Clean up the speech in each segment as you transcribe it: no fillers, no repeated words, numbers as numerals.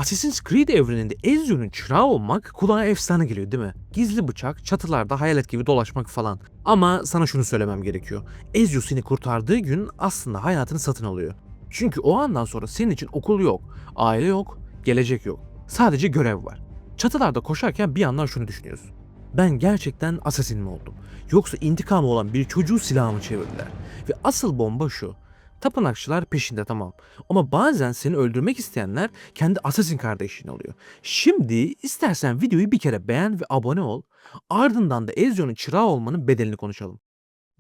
Assassin's Creed evreninde Ezio'nun çırağı olmak kulağa efsane geliyor değil mi? Gizli bıçak, çatılarda hayalet gibi dolaşmak falan. Ama sana şunu söylemem gerekiyor. Ezio seni kurtardığı gün aslında hayatını satın alıyor. Çünkü o andan sonra senin için okul yok, aile yok, gelecek yok. Sadece görev var. Çatılarda koşarken bir yandan şunu düşünüyorsun. Ben gerçekten assassin mi oldum? Yoksa intikamı olan bir çocuğu silahımı çevirdiler? Ve asıl bomba şu. Tapınakçılar peşinde tamam. Ama bazen seni öldürmek isteyenler kendi assassin kardeşin oluyor. Şimdi istersen videoyu bir kere beğen ve abone ol. Ardından da Ezio'nun çırağı olmanın bedelini konuşalım.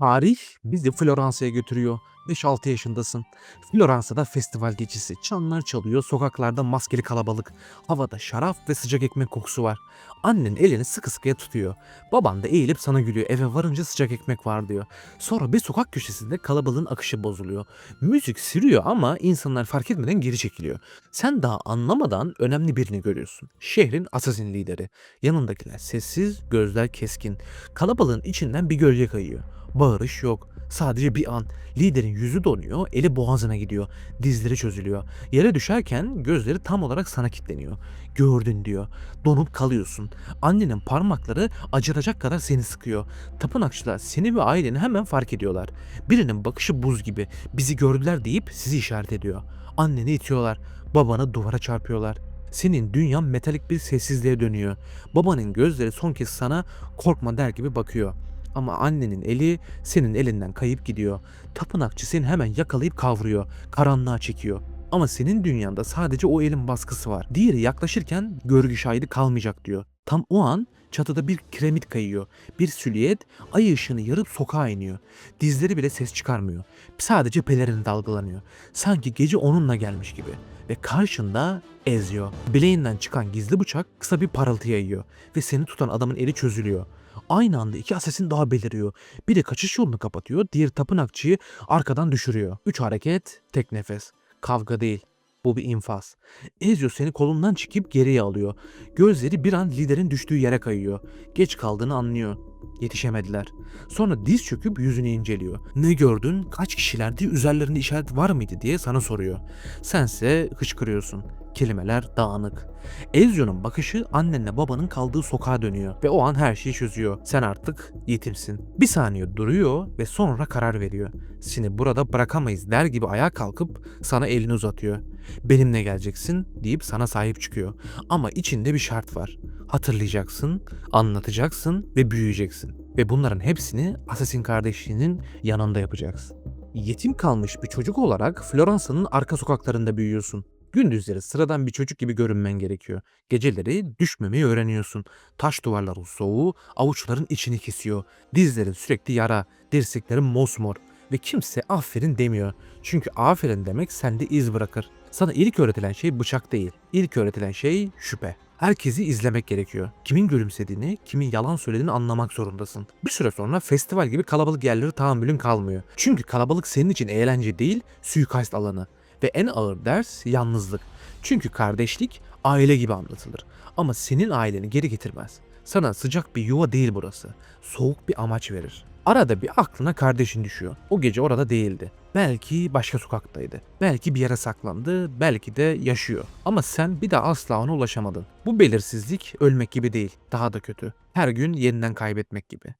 Tarih bizi Floransa'ya götürüyor. 5-6 yaşındasın. Floransa'da festival gecesi. Çanlar çalıyor, sokaklarda maskeli kalabalık. Havada şarap ve sıcak ekmek kokusu var. Annen elini sıkı sıkıya tutuyor. Baban da eğilip sana gülüyor. Eve varınca sıcak ekmek var diyor. Sonra bir sokak köşesinde kalabalığın akışı bozuluyor. Müzik sürüyor ama insanlar fark etmeden geri çekiliyor. Sen daha anlamadan önemli birini görüyorsun. Şehrin assassin lideri. Yanındakiler sessiz, gözler keskin. Kalabalığın içinden bir gölge kayıyor. Bağırış yok. Sadece bir an. Liderin yüzü donuyor, eli boğazına gidiyor. Dizleri çözülüyor. Yere düşerken gözleri tam olarak sana kilitleniyor. Gördün diyor. Donup kalıyorsun. Annenin parmakları acıracak kadar seni sıkıyor. Tapınakçılar seni ve aileni hemen fark ediyorlar. Birinin bakışı buz gibi. Bizi gördüler deyip sizi işaret ediyor. Anneni itiyorlar. Babanı duvara çarpıyorlar. Senin dünyan metalik bir sessizliğe dönüyor. Babanın gözleri son kez sana korkma der gibi bakıyor. Ama annenin eli senin elinden kayıp gidiyor. Tapınakçı seni hemen yakalayıp kavruyor. Karanlığa çekiyor. Ama senin dünyanda sadece o elin baskısı var. Diğeri yaklaşırken görgü şahidi kalmayacak diyor. Tam o an çatıda bir kiremit kayıyor. Bir silüet ay ışığını yarıp sokağa iniyor. Dizleri bile ses çıkarmıyor. Sadece pelerin dalgalanıyor. Sanki gece onunla gelmiş gibi. Ve karşında Ezio. Bileğinden çıkan gizli bıçak kısa bir parıltı yayıyor. Ve seni tutan adamın eli çözülüyor. Aynı anda iki asesin daha beliriyor. Biri kaçış yolunu kapatıyor, diğeri tapınakçıyı arkadan düşürüyor. 3 hareket, tek nefes. Kavga değil. Bu bir infaz. Ezio seni kolundan çekip geriye alıyor. Gözleri bir an liderin düştüğü yere kayıyor. Geç kaldığını anlıyor. Yetişemediler. Sonra diz çöküp yüzünü inceliyor. Ne gördün? Kaç kişilerdi? Üzerlerinde işaret var mıydı diye sana soruyor. Sense hıçkırıyorsun. Kelimeler dağınık. Ezio'nun bakışı annenle babanın kaldığı sokağa dönüyor ve o an her şeyi çözüyor. Sen artık yetimsin. Bir saniye duruyor ve sonra karar veriyor. Seni burada bırakamayız der gibi ayağa kalkıp sana elini uzatıyor. Benimle geleceksin deyip sana sahip çıkıyor. Ama içinde bir şart var. Hatırlayacaksın, anlatacaksın ve büyüyeceksin. Ve bunların hepsini Assassin kardeşliğinin yanında yapacaksın. Yetim kalmış bir çocuk olarak Floransa'nın arka sokaklarında büyüyorsun. Gündüzleri sıradan bir çocuk gibi görünmen gerekiyor. Geceleri düşmemeyi öğreniyorsun. Taş duvarların soğuğu avuçların içini kesiyor. Dizlerin sürekli yara, dirseklerin mosmor. Ve kimse aferin demiyor. Çünkü aferin demek sende iz bırakır. Sana ilk öğretilen şey bıçak değil. İlk öğretilen şey şüphe. Herkesi izlemek gerekiyor. Kimin gülümsediğini, kimin yalan söylediğini anlamak zorundasın. Bir süre sonra festival gibi kalabalık yerlere tahammülün kalmıyor. Çünkü kalabalık senin için eğlence değil, suikast alanı. Ve en ağır ders yalnızlık. Çünkü kardeşlik aile gibi anlatılır. Ama senin aileni geri getirmez. Sana sıcak bir yuva değil burası. Soğuk bir amaç verir. Arada bir aklına kardeşin düşüyor. O gece orada değildi. Belki başka sokaktaydı. Belki bir yere saklandı, belki de yaşıyor. Ama sen bir daha asla ona ulaşamadın. Bu belirsizlik ölmek gibi değil, daha da kötü. Her gün yeniden kaybetmek gibi.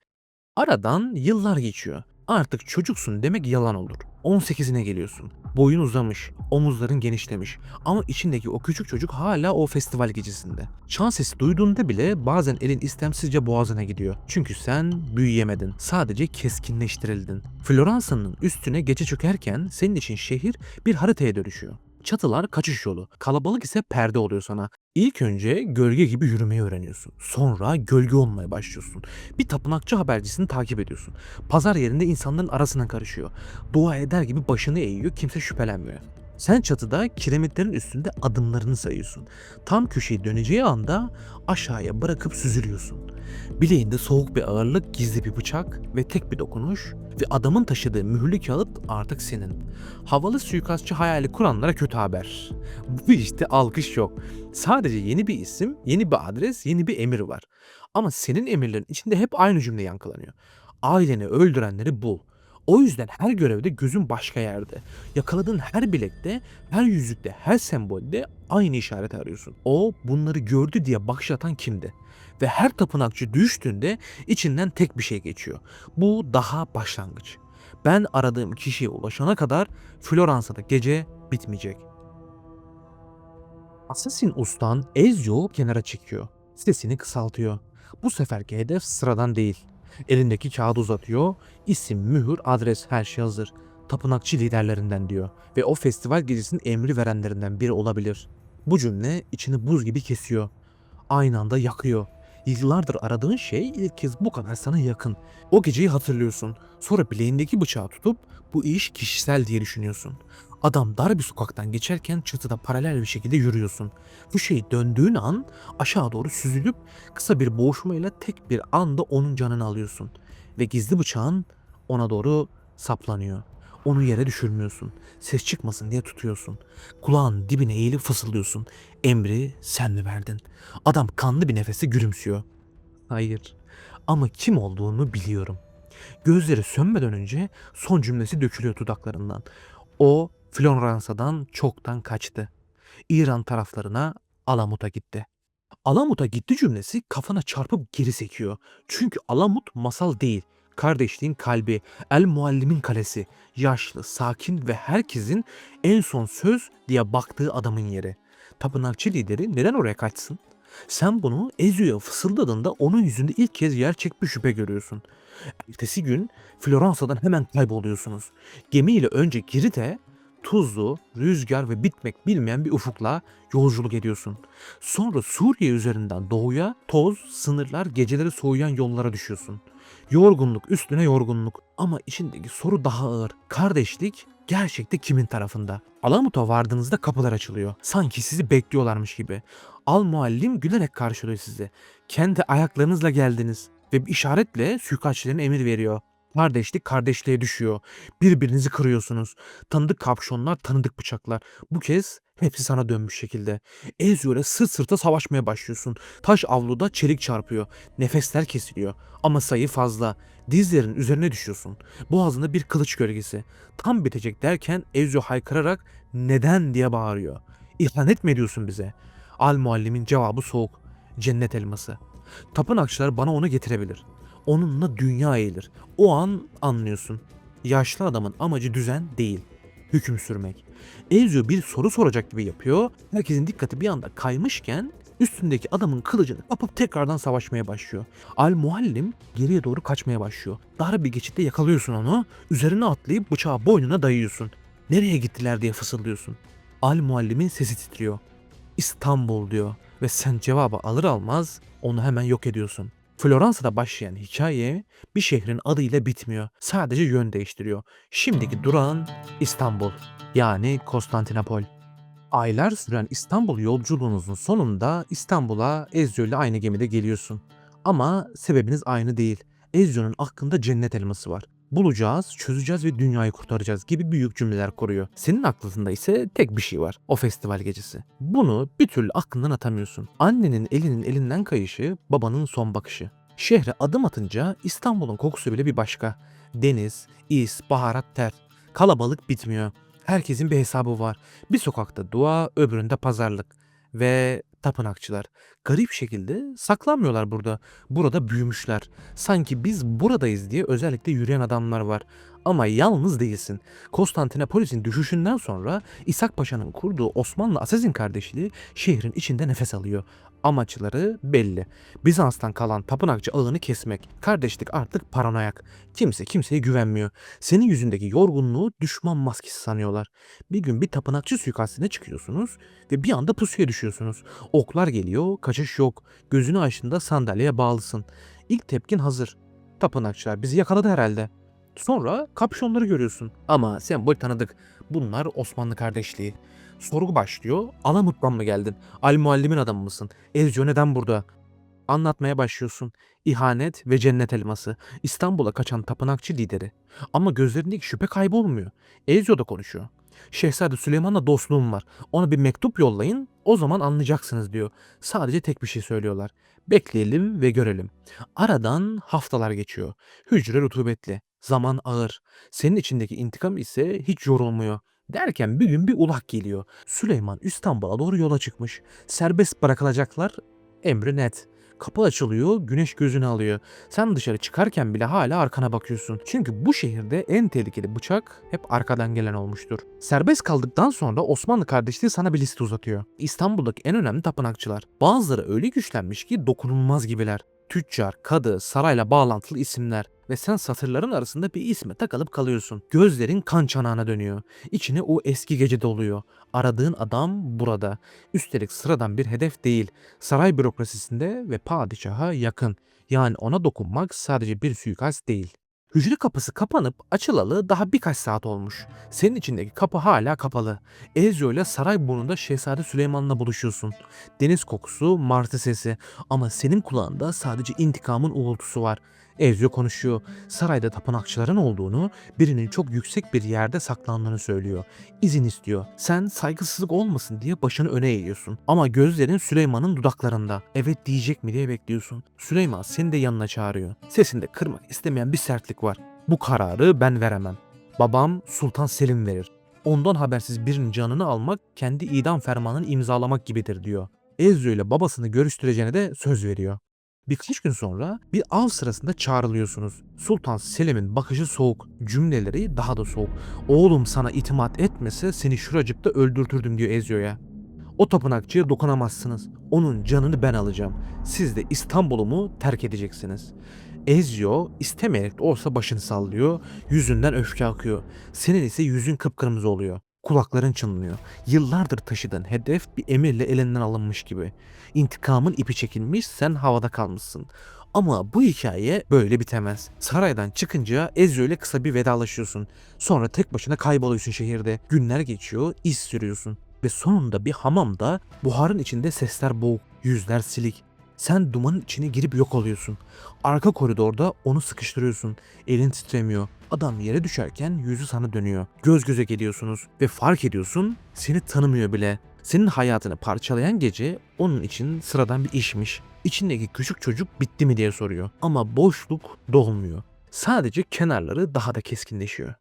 Aradan yıllar geçiyor. Artık çocuksun demek yalan olur. 18'ine geliyorsun. Boyun uzamış, omuzların genişlemiş ama içindeki o küçük çocuk hala o festival gecesinde. Çan sesi duyduğunda bile bazen elin istemsizce boğazına gidiyor. Çünkü sen büyüyemedin, sadece keskinleştirildin. Floransa'nın üstüne gece çökerken senin için şehir bir haritaya dönüşüyor. Çatılar kaçış yolu, kalabalık ise perde oluyor sana. İlk önce gölge gibi yürümeyi öğreniyorsun. Sonra gölge olmaya başlıyorsun. Bir tapınakçı habercisini takip ediyorsun. Pazar yerinde insanların arasına karışıyor. Dua eder gibi başını eğiyor, kimse şüphelenmiyor. Sen çatıda kiremitlerin üstünde adımlarını sayıyorsun. Tam köşeyi döneceği anda aşağıya bırakıp süzülüyorsun. Bileğinde soğuk bir ağırlık, gizli bir bıçak ve tek bir dokunuş ve adamın taşıdığı mühürlü kağıt artık senin. Havalı suikastçı hayali kuranlara kötü haber. Bu işte alkış yok. Sadece yeni bir isim, yeni bir adres, yeni bir emir var. Ama senin emirlerin içinde hep aynı cümle yankılanıyor. Aileni öldürenleri bul. O yüzden her görevde gözün başka yerde. Yakaladığın her bilekte, her yüzükte, her sembolde aynı işareti arıyorsun. O bunları gördü diye bakış atan kimdi? Ve her tapınakçı düştüğünde içinden tek bir şey geçiyor. Bu daha başlangıç. Ben aradığım kişiye ulaşana kadar Floransa'da gece bitmeyecek. Assassin ustan Ezio'yu kenara çekiyor. Sesini kısaltıyor. Bu seferki hedef sıradan değil. Elindeki kağıdı uzatıyor. İsim, mühür, adres her şey hazır. Tapınakçı liderlerinden diyor. Ve o festival gecesinin emri verenlerinden biri olabilir. Bu cümle içini buz gibi kesiyor. Aynı anda yakıyor. Yıllardır aradığın şey ilk kez bu kadar sana yakın. O geceyi hatırlıyorsun. Sonra bileğindeki bıçağı tutup bu iş kişisel diye düşünüyorsun. Adam dar bir sokaktan geçerken çatıda paralel bir şekilde yürüyorsun. Bu şey döndüğün an aşağı doğru süzülüp kısa bir boğuşmayla tek bir anda onun canını alıyorsun. Ve gizli bıçağın ona doğru saplanıyor. Onu yere düşürmüyorsun. Ses çıkmasın diye tutuyorsun. Kulağın dibine eğilip fısıldıyorsun. Emri sen mi verdin? Adam kanlı bir nefese gülümsüyor. Hayır. Ama kim olduğunu biliyorum. Gözleri sönmeden önce son cümlesi dökülüyor dudaklarından. O Floransa'dan çoktan kaçtı. İran taraflarına Alamut'a gitti. Alamut'a gitti cümlesi kafana çarpıp geri sekiyor. Çünkü Alamut masal değil. Kardeşliğin kalbi, El Muallim'in kalesi. Yaşlı, sakin ve herkesin en son söz diye baktığı adamın yeri. Tapınakçı lideri neden oraya kaçsın? Sen bunu Ezio'ya fısıldadığında onun yüzünde ilk kez gerçek bir şüphe görüyorsun. Ertesi gün Floransa'dan hemen kayboluyorsunuz. Gemiyle önce Girit'e, tuzlu, rüzgar ve bitmek bilmeyen bir ufukla yolculuk ediyorsun. Sonra Suriye üzerinden doğuya, toz, sınırlar, geceleri soğuyan yollara düşüyorsun. Yorgunluk üstüne yorgunluk ama içindeki soru daha ağır. Kardeşlik gerçekte kimin tarafında? Alamut'a vardığınızda kapılar açılıyor. Sanki sizi bekliyorlarmış gibi. Al muallim gülerek karşılıyor sizi. Kendi ayaklarınızla geldiniz ve bir işaretle suikastçilerine emir veriyor. Kardeşlik kardeşliğe düşüyor. Birbirinizi kırıyorsunuz. Tanıdık kapşonlar, tanıdık bıçaklar. Bu kez hepsi sana dönmüş şekilde. Ezio ile sırt sırta savaşmaya başlıyorsun. Taş avluda çelik çarpıyor. Nefesler kesiliyor. Ama sayı fazla. Dizlerin üzerine düşüyorsun. Boğazında bir kılıç gölgesi. Tam bitecek derken Ezio haykırarak neden diye bağırıyor. İhanet mi ediyorsun bize? Al muallimin cevabı soğuk. Cennet elması. Tapınakçılar bana onu getirebilir. Onunla dünya eğilir. O an anlıyorsun. Yaşlı adamın amacı düzen değil. Hüküm sürmek. Ezio bir soru soracak gibi yapıyor. Herkesin dikkati bir anda kaymışken üstündeki adamın kılıcını kapıp tekrardan savaşmaya başlıyor. Al Muallim geriye doğru kaçmaya başlıyor. Dar bir geçitte yakalıyorsun onu. Üzerine atlayıp bıçağı boynuna dayıyorsun. Nereye gittiler diye fısıldıyorsun. Al Muallim'in sesi titriyor. İstanbul diyor ve sen cevabı alır almaz onu hemen yok ediyorsun. Floransa'da başlayan hikaye bir şehrin adıyla bitmiyor. Sadece yön değiştiriyor. Şimdiki durağın İstanbul, yani Konstantinopol. Aylar süren İstanbul yolculuğunuzun sonunda İstanbul'a Ezio ile aynı gemide geliyorsun. Ama sebebiniz aynı değil. Ezio'nun aklında cennet elması var. Bulacağız, çözeceğiz ve dünyayı kurtaracağız gibi büyük cümleler kuruyor. Senin aklında ise tek bir şey var. O festival gecesi. Bunu bir türlü aklından atamıyorsun. Annenin elinin elinden kayışı, babanın son bakışı. Şehre adım atınca İstanbul'un kokusu bile bir başka. Deniz, is, baharat, ter. Kalabalık bitmiyor. Herkesin bir hesabı var. Bir sokakta dua, öbüründe pazarlık. Ve tapınakçılar. Garip şekilde saklanmıyorlar burada. Burada büyümüşler. Sanki biz buradayız diye özellikle yürüyen adamlar var. Ama yalnız değilsin. Konstantinopolis'in düşüşünden sonra İshak Paşa'nın kurduğu Osmanlı Assassin kardeşliği şehrin içinde nefes alıyor. Amaçları belli. Bizans'tan kalan tapınakçı ağını kesmek. Kardeşlik artık paranoyak. Kimse kimseye güvenmiyor. Senin yüzündeki yorgunluğu düşman maskesi sanıyorlar. Bir gün bir tapınakçı suikastine çıkıyorsunuz ve bir anda pusuya düşüyorsunuz. Oklar geliyor, kaçış yok. Gözünü açtığında sandalyeye bağlısın. İlk tepkin hazır. Tapınakçılar bizi yakaladı herhalde. Sonra kapşonları görüyorsun. Ama sembol tanıdık. Bunlar Osmanlı kardeşliği. Sorgu başlıyor. Alamut'tan mı geldin? Al Muallim'in adamı mısın? Ezio neden burada? Anlatmaya başlıyorsun. İhanet ve cennet elması. İstanbul'a kaçan tapınakçı lideri. Ama gözlerindeki şüphe kaybolmuyor. Ezio da konuşuyor. Şehzade Süleyman'la dostluğum var. Ona bir mektup yollayın, o zaman anlayacaksınız diyor. Sadece tek bir şey söylüyorlar. Bekleyelim ve görelim. Aradan haftalar geçiyor. Hücre rutubetli. Zaman ağır. Senin içindeki intikam ise hiç yorulmuyor. Derken bir gün bir ulak geliyor. Süleyman İstanbul'a doğru yola çıkmış. Serbest bırakılacaklar. Emri net. Kapı açılıyor, güneş gözünü alıyor. Sen dışarı çıkarken bile hala arkana bakıyorsun. Çünkü bu şehirde en tehlikeli bıçak hep arkadan gelen olmuştur. Serbest kaldıktan sonra Osmanlı kardeşliği sana bir liste uzatıyor. İstanbul'daki en önemli tapınakçılar. Bazıları öyle güçlenmiş ki dokunulmaz gibiler. Tüccar, kadı, sarayla bağlantılı isimler ve sen satırların arasında bir isme takılıp kalıyorsun. Gözlerin kan çanağına dönüyor. İçine o eski gece doluyor. Aradığın adam burada. Üstelik sıradan bir hedef değil. Saray bürokrasisinde ve padişaha yakın. Yani ona dokunmak sadece bir suikast değil. Hücre kapısı kapanıp açılalı daha birkaç saat olmuş. Senin içindeki kapı hala kapalı. Ezio ile Sarayburnu'nda Şehzade Süleyman'la buluşuyorsun. Deniz kokusu, martı sesi ama senin kulağında sadece intikamın uğultusu var. Ezio konuşuyor. Sarayda tapınakçıların olduğunu, birinin çok yüksek bir yerde saklandığını söylüyor. İzin istiyor. Sen saygısızlık olmasın diye başını öne eğiyorsun. Ama gözlerin Süleyman'ın dudaklarında. Evet diyecek mi diye bekliyorsun. Süleyman seni de yanına çağırıyor. Sesinde kırmak istemeyen bir sertlik var. Bu kararı ben veremem. Babam Sultan Selim verir. Ondan habersiz birinin canını almak kendi idam fermanını imzalamak gibidir diyor. Ezio ile babasını görüştüreceğine de söz veriyor. Birkaç gün sonra bir av sırasında çağrılıyorsunuz. Sultan Selim'in bakışı soğuk, cümleleri daha da soğuk. Oğlum sana itimat etmese seni şuracıkta öldürtürdüm diyor Ezio'ya. O tapınakçıya dokunamazsınız. Onun canını ben alacağım. Siz de İstanbul'umu terk edeceksiniz. Ezio istemeyerek de olsa başını sallıyor. Yüzünden öfke akıyor. Senin ise yüzün kıpkırmızı oluyor. Kulakların çınlıyor. Yıllardır taşıdığın hedef bir emirle elinden alınmış gibi. İntikamın ipi çekilmiş, sen havada kalmışsın. Ama bu hikaye böyle bitemez. Saraydan çıkınca Ezio ile kısa bir vedalaşıyorsun. Sonra tek başına kayboluyorsun şehirde. Günler geçiyor, iz sürüyorsun. Ve sonunda bir hamamda buharın içinde sesler boğuk, yüzler silik. Sen dumanın içine girip yok oluyorsun. Arka koridorda onu sıkıştırıyorsun. Elin titremiyor. Adam yere düşerken yüzü sana dönüyor. Göz göze geliyorsunuz ve fark ediyorsun seni tanımıyor bile. Senin hayatını parçalayan gece onun için sıradan bir işmiş. İçindeki küçük çocuk bitti mi diye soruyor. Ama boşluk dolmuyor. Sadece kenarları daha da keskinleşiyor.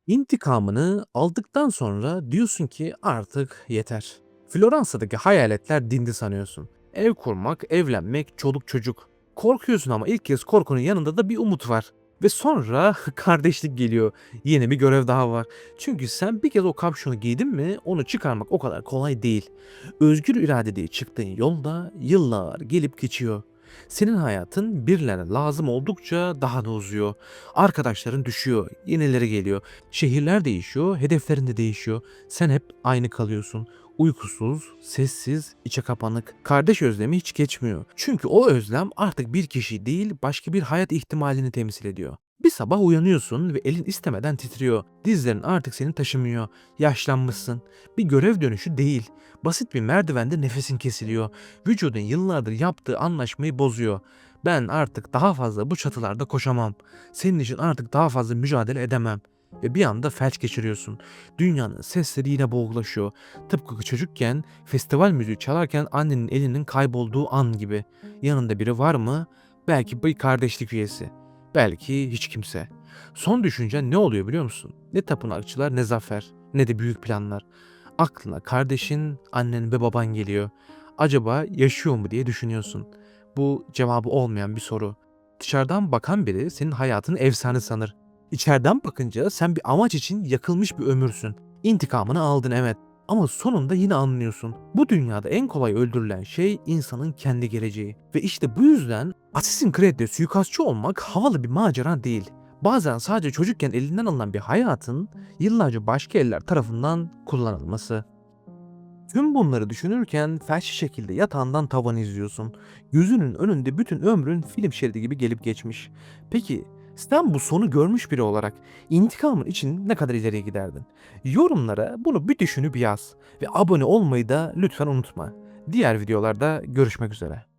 İntikamını aldıktan sonra diyorsun ki artık yeter. Floransa'daki hayaletler dindi sanıyorsun. Ev kurmak, evlenmek, çoluk çocuk. Korkuyorsun ama ilk kez korkunun yanında da bir umut var. Ve sonra kardeşlik geliyor. Yeni bir görev daha var. Çünkü sen bir kez o kapşonu giydin mi onu çıkarmak o kadar kolay değil. Özgür irade diye çıktığın yolda yıllar gelip geçiyor. Senin hayatın birilerine lazım oldukça daha da uzuyor. Arkadaşların düşüyor, yenileri geliyor. Şehirler değişiyor, hedeflerin de değişiyor. Sen hep aynı kalıyorsun. Uykusuz, sessiz, içe kapanık. Kardeş özlemi hiç geçmiyor. Çünkü o özlem artık bir kişi değil, başka bir hayat ihtimalini temsil ediyor. Bir sabah uyanıyorsun ve elin istemeden titriyor. Dizlerin artık seni taşımıyor. Yaşlanmışsın. Bir görev dönüşü değil. Basit bir merdivende nefesin kesiliyor. Vücudun yıllardır yaptığı anlaşmayı bozuyor. Ben artık daha fazla bu çatılarda koşamam. Senin için artık daha fazla mücadele edemem. Ve bir anda felç geçiriyorsun. Dünyanın sesleri yine boğulaşıyor. Tıpkı çocukken festival müziği çalarken annenin elinin kaybolduğu an gibi. Yanında biri var mı? Belki bir kardeşlik üyesi. Belki hiç kimse. Son düşüncen ne oluyor biliyor musun? Ne tapınakçılar ne zafer ne de büyük planlar. Aklına kardeşin, annen ve baban geliyor. Acaba yaşıyor mu diye düşünüyorsun. Bu cevabı olmayan bir soru. Dışarıdan bakan biri senin hayatını efsane sanır. İçeriden bakınca sen bir amaç için yakılmış bir ömürsün. İntikamını aldın evet. Ama sonunda yine anlıyorsun. Bu dünyada en kolay öldürülen şey insanın kendi geleceği. Ve işte bu yüzden Assassin's Creed'de suikastçı olmak havalı bir macera değil. Bazen sadece çocukken elinden alınan bir hayatın yıllarca başka eller tarafından kullanılması. Tüm bunları düşünürken felçli şekilde yatağından tavan izliyorsun. Gözünün önünde bütün ömrün film şeridi gibi gelip geçmiş. Peki sen bu sonu görmüş biri olarak intikamın için ne kadar ileriye giderdin? Yorumlara bunu bir düşünüp yaz ve abone olmayı da lütfen unutma. Diğer videolarda görüşmek üzere.